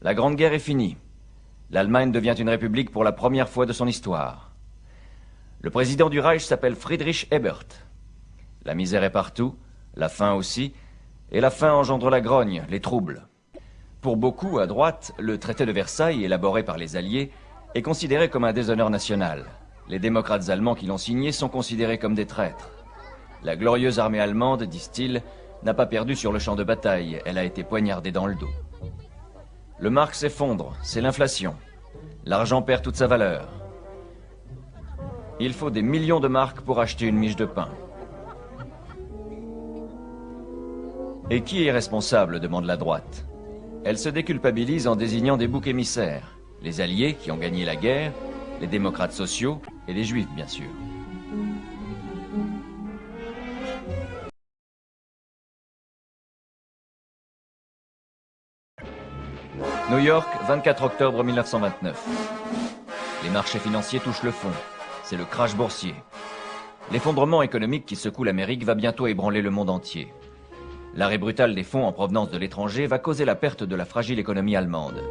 La Grande Guerre est finie. L'Allemagne devient une république pour la première fois de son histoire. Le président du Reich s'appelle Friedrich Ebert. La misère est partout, la faim aussi, et la faim engendre la grogne, les troubles. Pour beaucoup, à droite, le traité de Versailles, élaboré par les Alliés, est considéré comme un déshonneur national. Les démocrates allemands qui l'ont signé sont considérés comme des traîtres. La glorieuse armée allemande, disent-ils, n'a pas perdu sur le champ de bataille, elle a été poignardée dans le dos. Le mark s'effondre, c'est l'inflation. L'argent perd toute sa valeur. Il faut des millions de marks pour acheter une miche de pain. Et qui est responsable, demande la droite. Elle se déculpabilise en désignant des boucs émissaires. Les Alliés, qui ont gagné la guerre, les démocrates sociaux et les Juifs, bien sûr. New York, 24 octobre 1929. Les marchés financiers touchent le fond. C'est le crash boursier. L'effondrement économique qui secoue l'Amérique va bientôt ébranler le monde entier. L'arrêt brutal des fonds en provenance de l'étranger va causer la perte de la fragile économie allemande.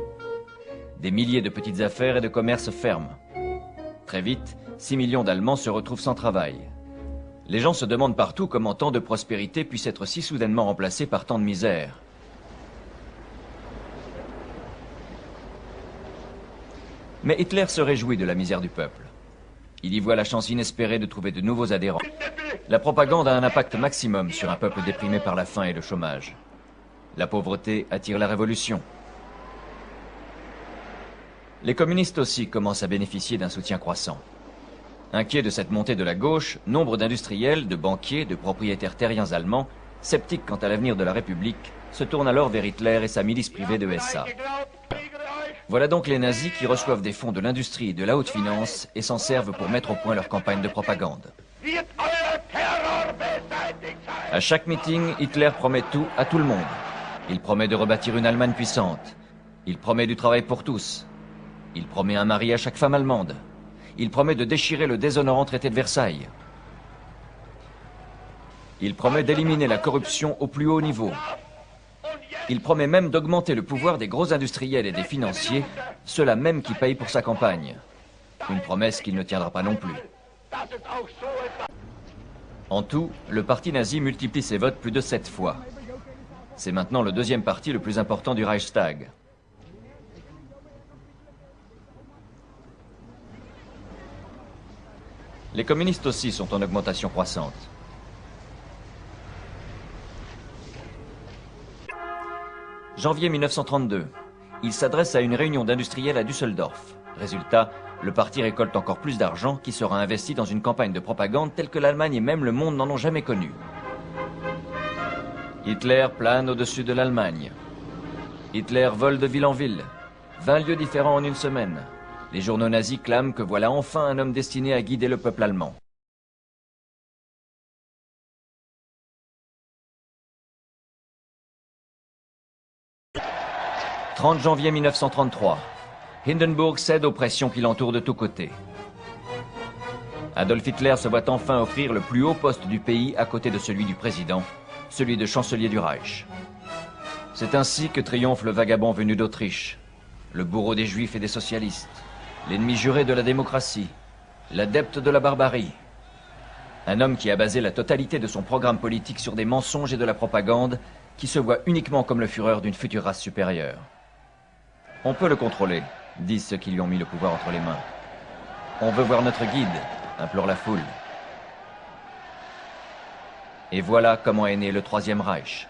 Des milliers de petites affaires et de commerces ferment. Très vite, 6 millions d'Allemands se retrouvent sans travail. Les gens se demandent partout comment tant de prospérité puisse être si soudainement remplacée par tant de misère. Mais Hitler se réjouit de la misère du peuple. Il y voit la chance inespérée de trouver de nouveaux adhérents. La propagande a un impact maximum sur un peuple déprimé par la faim et le chômage. La pauvreté attire la révolution. Les communistes aussi commencent à bénéficier d'un soutien croissant. Inquiets de cette montée de la gauche, nombre d'industriels, de banquiers, de propriétaires terriens allemands, sceptiques quant à l'avenir de la République, se tournent alors vers Hitler et sa milice privée de SA. Voilà donc les nazis qui reçoivent des fonds de l'industrie et de la haute finance et s'en servent pour mettre au point leur campagne de propagande. À chaque meeting, Hitler promet tout à tout le monde. Il promet de rebâtir une Allemagne puissante. Il promet du travail pour tous. Il promet un mari à chaque femme allemande. Il promet de déchirer le déshonorant traité de Versailles. Il promet d'éliminer la corruption au plus haut niveau. Il promet même d'augmenter le pouvoir des gros industriels et des financiers, ceux-là même qui payent pour sa campagne. Une promesse qu'il ne tiendra pas non plus. En tout, le parti nazi multiplie ses votes plus de 7 fois. C'est maintenant le deuxième parti le plus important du Reichstag. Les communistes aussi sont en augmentation croissante. Janvier 1932. Il s'adresse à une réunion d'industriels à Düsseldorf. Résultat, le parti récolte encore plus d'argent qui sera investi dans une campagne de propagande telle que l'Allemagne et même le monde n'en ont jamais connue. Hitler plane au-dessus de l'Allemagne. Hitler vole de ville en ville. 20 lieux différents en une semaine. Les journaux nazis clament que voilà enfin un homme destiné à guider le peuple allemand. « 30 janvier 1933. Hindenburg cède aux pressions qui l'entourent de tous côtés. Adolf Hitler se voit enfin offrir le plus haut poste du pays à côté de celui du président, celui de chancelier du Reich. C'est ainsi que triomphe le vagabond venu d'Autriche, le bourreau des juifs et des socialistes, l'ennemi juré de la démocratie, l'adepte de la barbarie. Un homme qui a basé la totalité de son programme politique sur des mensonges et de la propagande, qui se voit uniquement comme le Führer d'une future race supérieure. On peut le contrôler, disent ceux qui lui ont mis le pouvoir entre les mains. On veut voir notre guide, implore la foule. Et voilà comment est né le Troisième Reich.